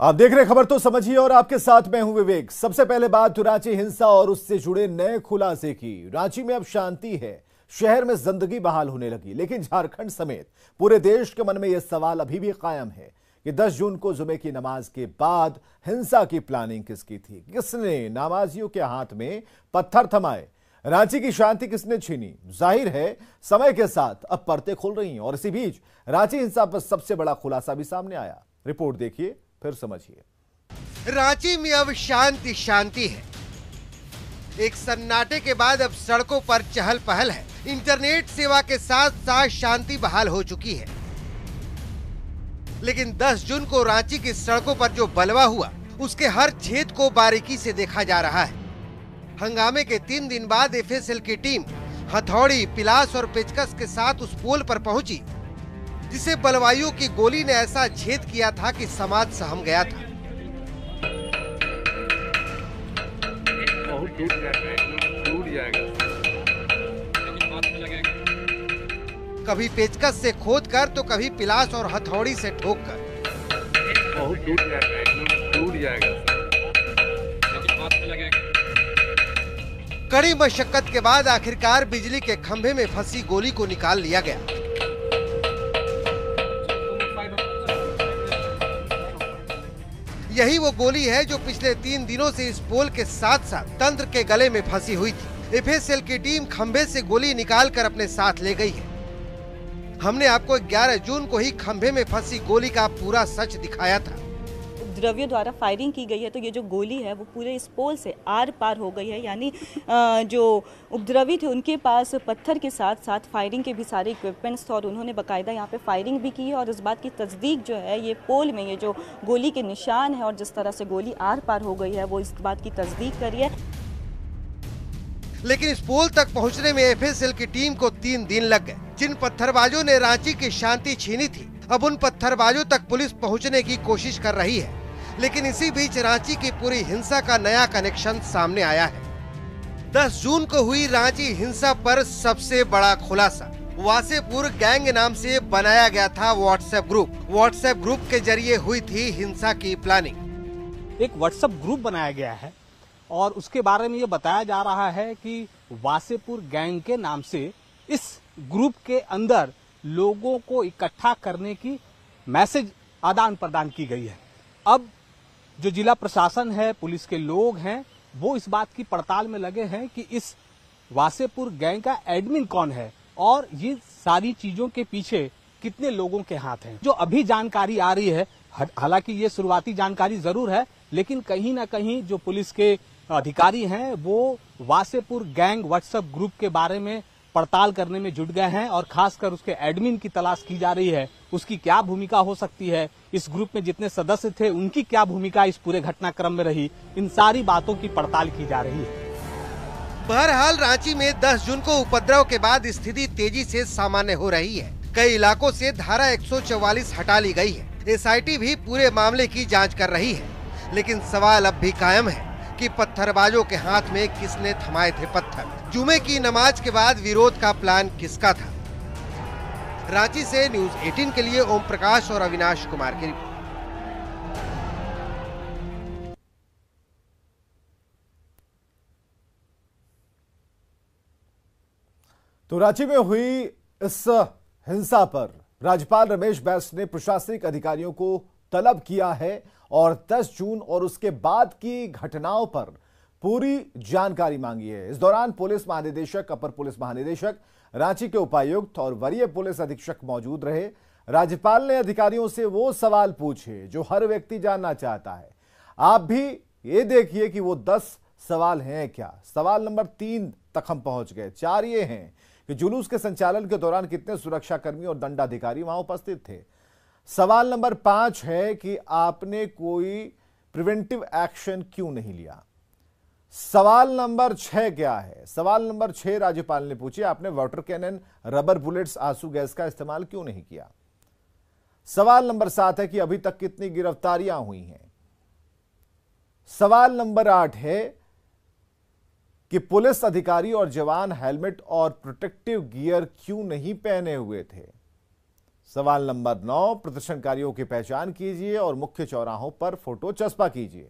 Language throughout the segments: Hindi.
आप देख रहे खबर तो समझिए और आपके साथ मैं हूं विवेक। सबसे पहले बात रांची हिंसा और उससे जुड़े नए खुलासे की। रांची में अब शांति है, शहर में जिंदगी बहाल होने लगी, लेकिन झारखंड समेत पूरे देश के मन में यह सवाल अभी भी कायम है कि 10 जून को जुमे की नमाज के बाद हिंसा की प्लानिंग किसकी थी? किसने नमाजियों के हाथ में पत्थर थमाए? रांची की शांति किसने छीनी? जाहिर है समय के साथ अब परतें खुल रही हैं और इसी बीच रांची हिंसा पर सबसे बड़ा खुलासा भी सामने आया। रिपोर्ट देखिए फिर समझिए। रांची में अब शांति शांति है। एक सन्नाटे के बाद अब सड़कों पर चहल पहल है। इंटरनेट सेवा के साथ साथ शांति बहाल हो चुकी है। लेकिन 10 जून को रांची की सड़कों पर जो बलवा हुआ, उसके हर छेद को बारीकी से देखा जा रहा है। हंगामे के 3 दिन बाद एफएसएल की टीम हथौड़ी, पिलास और पेचकस के साथ उस पोल पर पहुंची जिसे बलवाइयों की गोली ने ऐसा छेद किया था कि समाज सहम गया था। कभी पेचकस से खोदकर तो कभी पिलास और हथौड़ी से ठोककर। कड़ी मशक्कत के बाद आखिरकार बिजली के खंभे में फंसी गोली को निकाल लिया गया। यही वो गोली है जो पिछले 3 दिनों से इस पोल के साथ साथ तंत्र के गले में फंसी हुई थी। एफएसएल की टीम खंभे से गोली निकालकर अपने साथ ले गई है। हमने आपको 11 जून को ही खंभे में फंसी गोली का पूरा सच दिखाया था। उपद्रवियों द्वारा फायरिंग की गई है, तो ये जो गोली है वो पूरे इस पोल से आर पार हो गई है। यानी जो उपद्रवी थे उनके पास पत्थर के साथ साथ फायरिंग के भी सारे इक्विपमेंट्स थे और उन्होंने बाकायदा यहाँ पे फायरिंग भी की है। और इस बात की तस्दीक जो है, ये पोल में ये जो गोली के निशान है और जिस तरह से गोली आर पार हो गई है, वो इस बात की तस्दीक करी है। लेकिन इस पोल तक पहुँचने में एफएसएल की टीम को 3 दिन लग गए। जिन पत्थरबाजों ने रांची की शांति छीनी थी, अब उन पत्थरबाजों तक पुलिस पहुँचने की कोशिश कर रही है। लेकिन इसी बीच रांची की पूरी हिंसा का नया कनेक्शन सामने आया है। 10 जून को हुई रांची हिंसा पर सबसे बड़ा खुलासा। वासेपुर गैंग नाम से बनाया गया था व्हाट्सएप ग्रुप। व्हाट्सएप ग्रुप के जरिए हुई थी हिंसा की प्लानिंग। एक व्हाट्सएप ग्रुप बनाया गया है और उसके बारे में ये बताया जा रहा है कि वासेपुर गैंग के नाम से इस ग्रुप के अंदर लोगों को इकट्ठा करने की मैसेज आदान प्रदान की गई है। अब जो जिला प्रशासन है, पुलिस के लोग हैं, वो इस बात की पड़ताल में लगे हैं कि इस वासेपुर गैंग का एडमिन कौन है और ये सारी चीजों के पीछे कितने लोगों के हाथ हैं। जो अभी जानकारी आ रही है, हालांकि ये शुरुआती जानकारी जरूर है, लेकिन कहीं ना कहीं जो पुलिस के अधिकारी हैं वो वासेपुर गैंग व्हाट्सएप ग्रुप के बारे में पड़ताल करने में जुट गए हैं और खासकर उसके एडमिन की तलाश की जा रही है। उसकी क्या भूमिका हो सकती है, इस ग्रुप में जितने सदस्य थे उनकी क्या भूमिका इस पूरे घटनाक्रम में रही, इन सारी बातों की पड़ताल की जा रही है। बहरहाल रांची में 10 जून को उपद्रव के बाद स्थिति तेजी से सामान्य हो रही है। कई इलाकों से धारा 144 हटा ली गई है। एसआईटी भी पूरे मामले की जाँच कर रही है। लेकिन सवाल अब भी कायम है कि पत्थरबाजों के हाथ में किसने थमाए थे पत्थर। जुमे की नमाज के बाद विरोध का प्लान किसका था? रांची से न्यूज़ 18 के लिए ओम प्रकाश और अविनाश कुमार की रिपोर्ट। तो रांची में हुई इस हिंसा पर राज्यपाल रमेश बैस ने प्रशासनिक अधिकारियों को तलब किया है और 10 जून और उसके बाद की घटनाओं पर पूरी जानकारी मांगी है। इस दौरान पुलिस महानिदेशक, अपर पुलिस महानिदेशक, रांची के उपायुक्त और वरीय पुलिस अधीक्षक मौजूद रहे। राज्यपाल ने अधिकारियों से वो सवाल पूछे जो हर व्यक्ति जानना चाहता है। आप भी ये देखिए कि वो 10 सवाल हैं क्या। सवाल नंबर 3 तक हम पहुंच गए। 4 ये हैं कि जुलूस के संचालन के दौरान कितने सुरक्षाकर्मी और दंडाधिकारी वहां उपस्थित थे। सवाल नंबर 5 है कि आपने कोई प्रिवेंटिव एक्शन क्यों नहीं लिया। सवाल नंबर 6 क्या है? सवाल नंबर 6 राज्यपाल ने पूछे, आपने वाटर कैनन, रबर बुलेट्स, आंसू गैस का इस्तेमाल क्यों नहीं किया। सवाल नंबर 7 है कि अभी तक कितनी गिरफ्तारियां हुई हैं। सवाल नंबर 8 है कि पुलिस अधिकारी और जवान हेलमेट और प्रोटेक्टिव गियर क्यों नहीं पहने हुए थे। सवाल नंबर 9, प्रदर्शनकारियों की पहचान कीजिए और मुख्य चौराहों पर फोटो चस्पा कीजिए।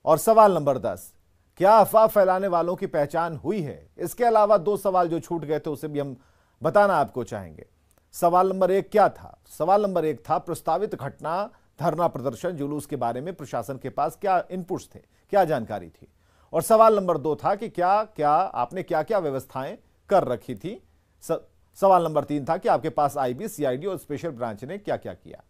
और सवाल नंबर 10, क्या अफवाह फैलाने वालों की पहचान हुई है? इसके अलावा 2 सवाल जो छूट गए थे उसे भी हम बताना आपको चाहेंगे। सवाल नंबर 1 क्या था? सवाल नंबर 1 था प्रस्तावित घटना, धरना प्रदर्शन, जुलूस के बारे में प्रशासन के पास क्या इनपुट्स थे, क्या जानकारी थी? और सवाल नंबर 2 था कि आपने क्या क्या व्यवस्थाएं कर रखी थी? सवाल नंबर 3 था कि आपके पास आईबी, सीआईडी और स्पेशल ब्रांच ने क्या क्या किया।